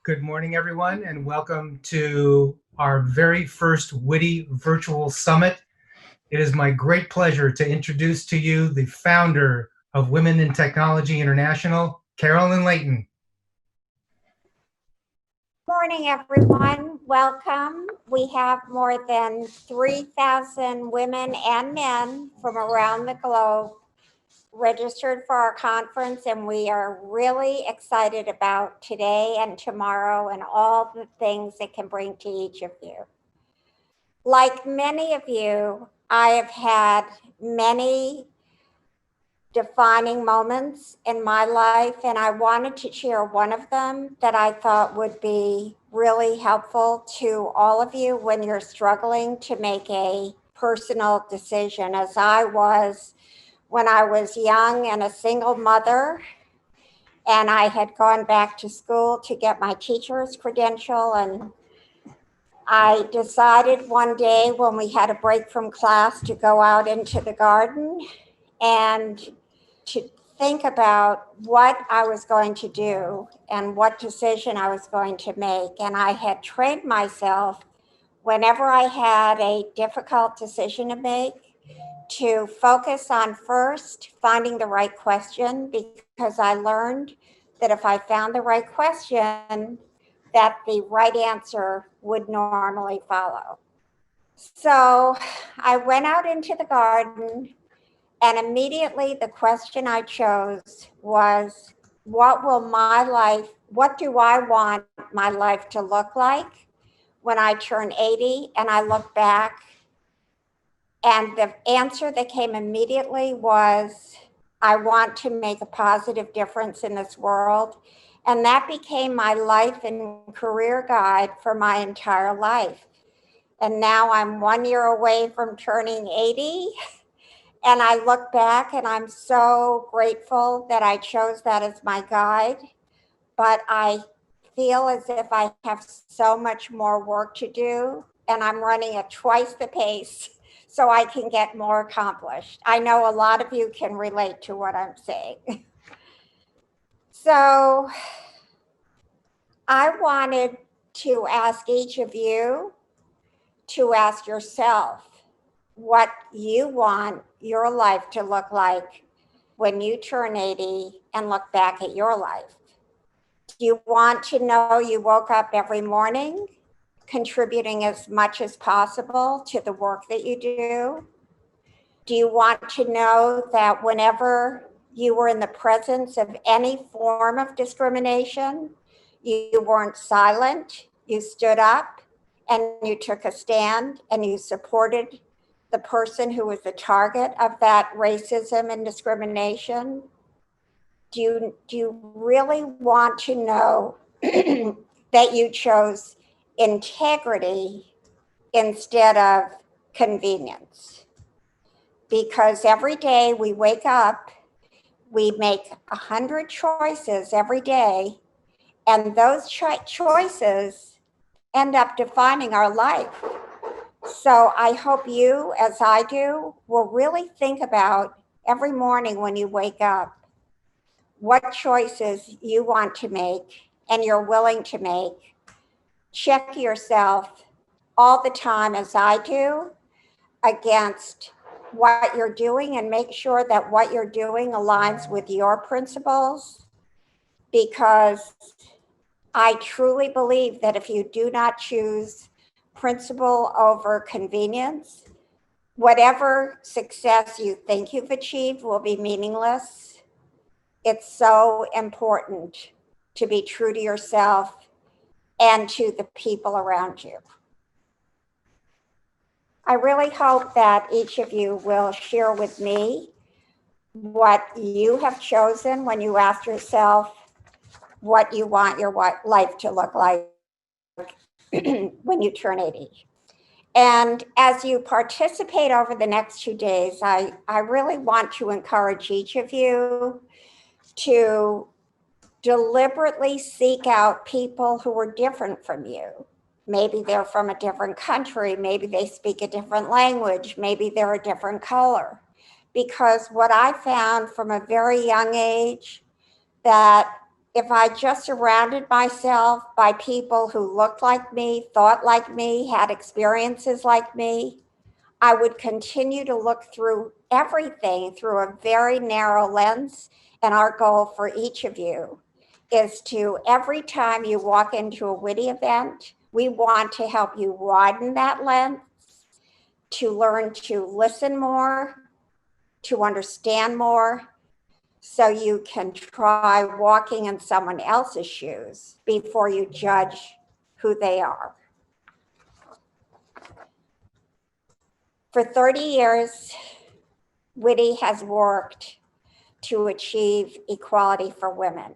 Good morning, everyone, and welcome to our very first Witty Virtual Summit. It is my great pleasure to introduce to you the founder of Women in Technology International, Carolyn Leighton. Morning, everyone. Welcome. We have more than 3,000 women and men from around the globe registered for our conference, and we are really excited about today and tomorrow and all the things it can bring to each of you. Like many of you, I have had many defining moments in my life, and I wanted to share one of them that I thought would be really helpful to all of you when you're struggling to make a personal decision, as I was when I was young and a single mother, and I had gone back to school to get my teacher's credential. And I decided one day when we had a break from class to go out into the garden and to think about what I was going to do and what decision I was going to make. And I had trained myself whenever I had a difficult decision to make to focus on first finding the right question, because I learned that if I found the right question, that the right answer would normally follow. So I went out into the garden, and immediately the question I chose was, what do I want my life to look like when I turn 80? And I look back, and the answer that came immediately was, I want to make a positive difference in this world. And that became my life and career guide for my entire life. And now I'm 1 year away from turning 80. And I look back and I'm so grateful that I chose that as my guide. But I feel as if I have so much more work to do, and I'm running at twice the pace so I can get more accomplished. I know a lot of you can relate to what I'm saying. So I wanted to ask each of you to ask yourself what you want your life to look like when you turn 80 and look back at your life. Do you want to know you woke up every morning contributing as much as possible to the work that you do? Do you want to know that whenever you were in the presence of any form of discrimination, you weren't silent, you stood up and you took a stand and you supported the person who was the target of that racism and discrimination? Do you really want to know that you chose integrity instead of convenience? Because every day we wake up, we make 100 choices every day, and those choices end up defining our life. So I hope you, as I do, will really think about every morning when you wake up what choices you want to make and you're willing to make. Check yourself all the time, as I do, against what you're doing, and make sure that what you're doing aligns with your principles, because I truly believe that if you do not choose principle over convenience, whatever success you think you've achieved will be meaningless. It's so important to be true to yourself and to the people around you. I really hope that each of you will share with me what you have chosen when you ask yourself what you want your life to look like when you turn 80. And as you participate over the next 2 days, I really want to encourage each of you to deliberately seek out people who are different from you. Maybe they're from a different country, maybe they speak a different language, maybe they're a different color. Because what I found from a very young age, that if I just surrounded myself by people who looked like me, thought like me, had experiences like me, I would continue to look through everything through a very narrow lens. And our goal for each of you is to, every time you walk into a witty event, we want to help you widen that lens, to learn to listen more, to understand more, so you can try walking in someone else's shoes before you judge who they are. For 30 years, Witty has worked to achieve equality for women.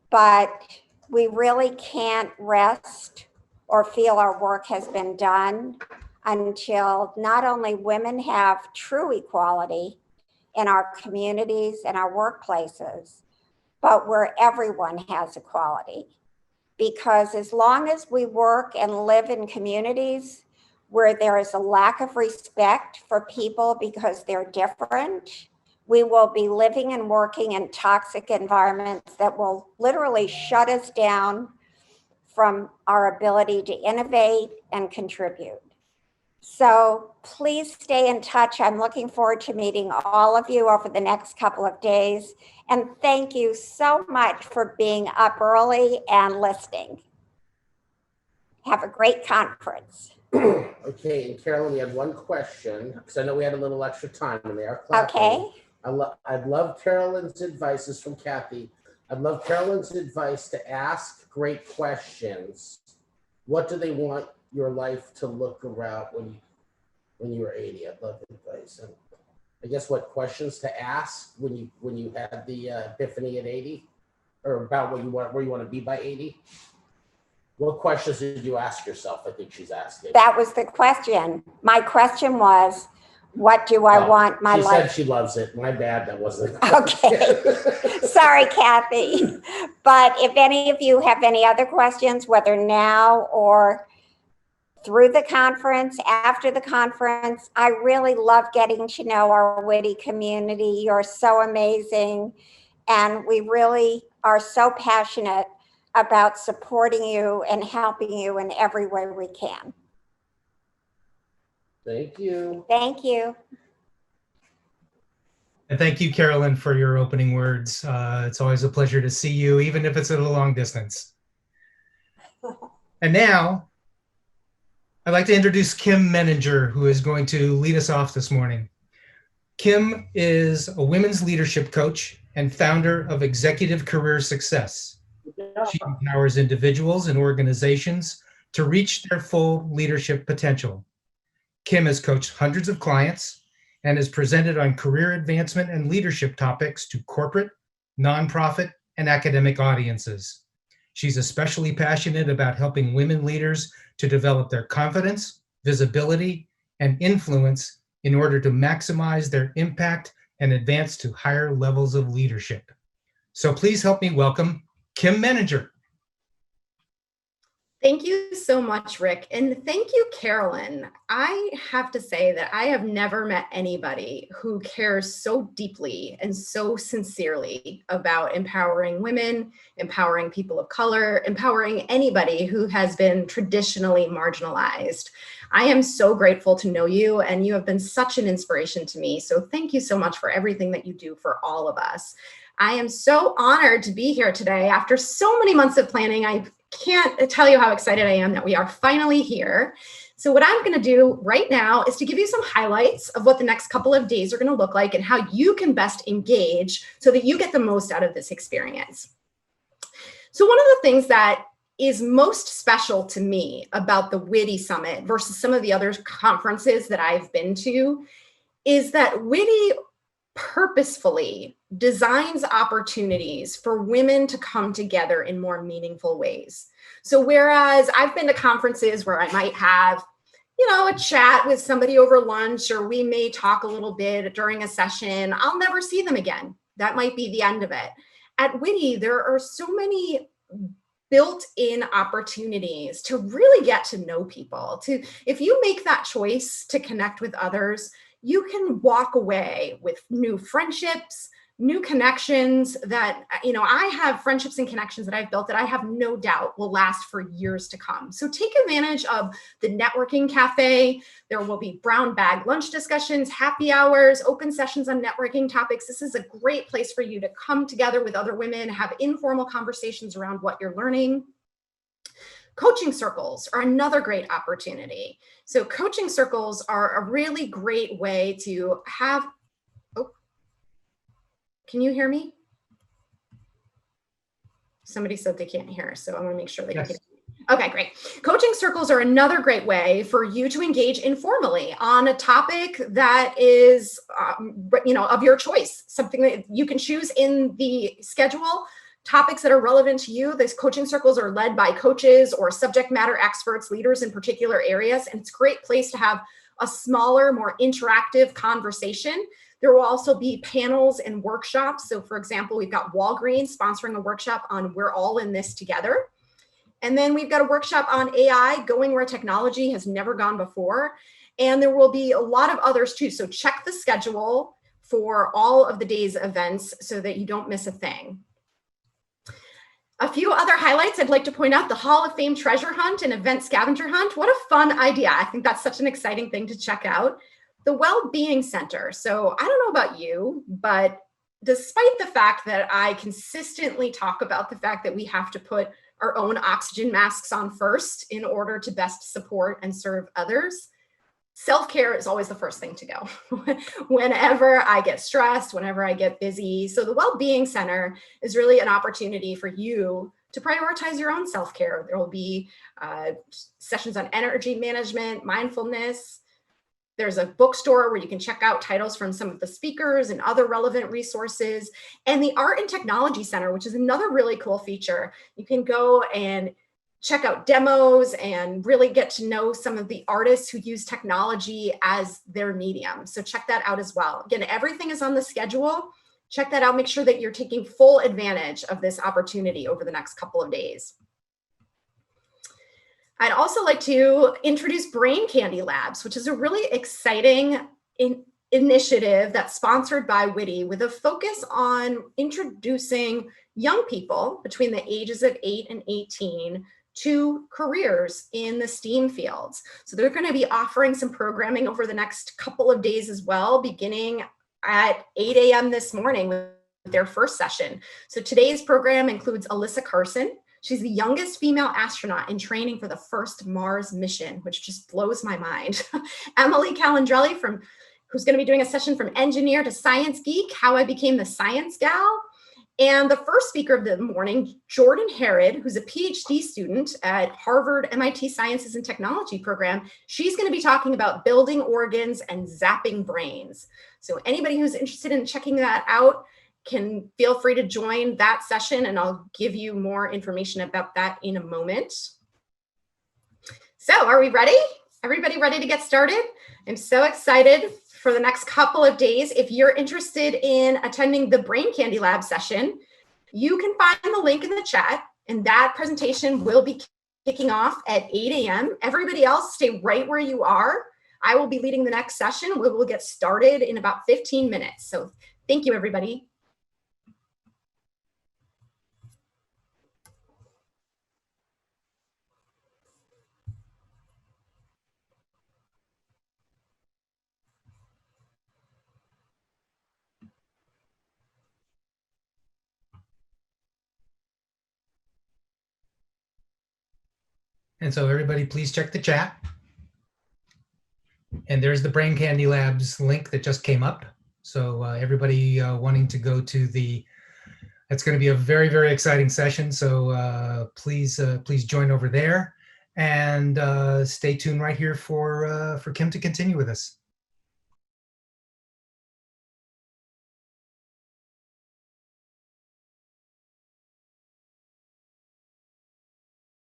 But we really can't rest or feel our work has been done until not only women have true equality in our communities and our workplaces, but where everyone has equality. Because as long as we work and live in communities where there is a lack of respect for people because they're different, we will be living and working in toxic environments that will literally shut us down from our ability to innovate and contribute. So please stay in touch. I'm looking forward to meeting all of you over the next couple of days. And thank you so much for being up early and listening. Have a great conference. Okay, and Carolyn, we had one question, because I know we had a little extra time and they are clapping. Okay. I'd love Carolyn's advice. This is from Kathy. I'd love Carolyn's advice to ask great questions. What do they want your life to look around when you were 80? I'd love advice. And I guess what questions to ask when you had the epiphany at 80, or about where you want to be by 80. What questions did you ask yourself? I think she's asking. That was the question. My question was, what do I want my life? She said she loves it. My bad, that wasn't. Okay. Sorry, Kathy. But if any of you have any other questions, whether now or through the conference, after the conference, I really love getting to know our witty community. You're so amazing. And we really are so passionate about supporting you and helping you in every way we can. Thank you. Thank you. And thank you, Carolyn, for your opening words. It's always a pleasure to see you, even if it's at a long distance. And now, I'd like to introduce Kim Menninger, who is going to lead us off this morning. Kim is a women's leadership coach and founder of Executive Career Success. She empowers individuals and organizations to reach their full leadership potential. Kim has coached hundreds of clients and has presented on career advancement and leadership topics to corporate, nonprofit, and academic audiences. She's especially passionate about helping women leaders to develop their confidence, visibility, and influence in order to maximize their impact and advance to higher levels of leadership. So please help me welcome Kim Menninger. Thank you so much, Rick. And thank you, Carolyn. I have to say that I have never met anybody who cares so deeply and so sincerely about empowering women, empowering people of color, empowering anybody who has been traditionally marginalized. I am so grateful to know you, and you have been such an inspiration to me. So thank you so much for everything that you do for all of us. I am so honored to be here today after so many months of planning. I can't tell you how excited I am that we are finally here. So what I'm going to do right now is to give you some highlights of what the next couple of days are going to look like and how you can best engage so that you get the most out of this experience. So one of the things that is most special to me about the Witty Summit versus some of the other conferences that I've been to is that Witty purposefully designs opportunities for women to come together in more meaningful ways. So whereas I've been to conferences where I might have, a chat with somebody over lunch, or we may talk a little bit during a session, I'll never see them again. That might be the end of it. At Witty, there are so many built-in opportunities to really get to know people. If you make that choice to connect with others, you can walk away with new friendships, new connections that, I have friendships and connections that I've built that I have no doubt will last for years to come. So take advantage of the networking cafe. There will be brown bag lunch discussions, happy hours, open sessions on networking topics. This is a great place for you to come together with other women, have informal conversations around what you're learning. Coaching circles are another great opportunity. So coaching circles are a really great way to have, can you hear me? Somebody said they can't hear, so I want to make sure they can. Okay, great. Coaching circles are another great way for you to engage informally on a topic that is, of your choice, something that you can choose in the schedule, topics that are relevant to you. These coaching circles are led by coaches or subject matter experts, leaders in particular areas, and it's a great place to have a smaller, more interactive conversation. There will also be panels and workshops. So for example, we've got Walgreens sponsoring a workshop on We're All in This Together. And then we've got a workshop on AI, going where technology has never gone before. And there will be a lot of others too. So check the schedule for all of the day's events so that you don't miss a thing. A few other highlights I'd like to point out: the Hall of Fame treasure hunt and event scavenger hunt. What a fun idea. I think that's such an exciting thing to check out. The Well-Being Center. So I don't know about you, but despite the fact that I consistently talk about the fact that we have to put our own oxygen masks on first in order to best support and serve others, self-care is always the first thing to go whenever I get stressed, whenever I get busy. So the Well-Being Center is really an opportunity for you to prioritize your own self-care. There will be sessions on energy management, mindfulness. There's a bookstore where you can check out titles from some of the speakers and other relevant resources. And the Art and Technology Center, which is another really cool feature. You can go and check out demos and really get to know some of the artists who use technology as their medium. So check that out as well. Again, everything is on the schedule. Check that out. Make sure that you're taking full advantage of this opportunity over the next couple of days. I'd also like to introduce Brain Candy Labs, which is a really exciting initiative that's sponsored by Witty with a focus on introducing young people between the ages of 8 and 18 to careers in the STEAM fields. So they're going to be offering some programming over the next couple of days as well, beginning at 8 a.m. this morning with their first session. So today's program includes Alyssa Carson. She's the youngest female astronaut in training for the first Mars mission, which just blows my mind. Emily Calandrelli, who's going to be doing a session from engineer to science geek, how I became the science gal. And the first speaker of the morning, Jordan Herod, who's a PhD student at Harvard MIT Sciences and Technology program. She's going to be talking about building organs and zapping brains. So anybody who's interested in checking that out can feel free to join that session, and I'll give you more information about that in a moment. So are we ready? Everybody ready to get started? I'm so excited for the next couple of days. If you're interested in attending the Brain Candy Lab session, you can find the link in the chat, and that presentation will be kicking off at 8 a.m. Everybody else, stay right where you are. I will be leading the next session. We will get started in about 15 minutes. So thank you, everybody. And so everybody, please check the chat. And there's the Brain Candy Labs link that just came up. So everybody wanting to go to that's going to be a very, very exciting session. So please join over there, and stay tuned right here for Kim to continue with us.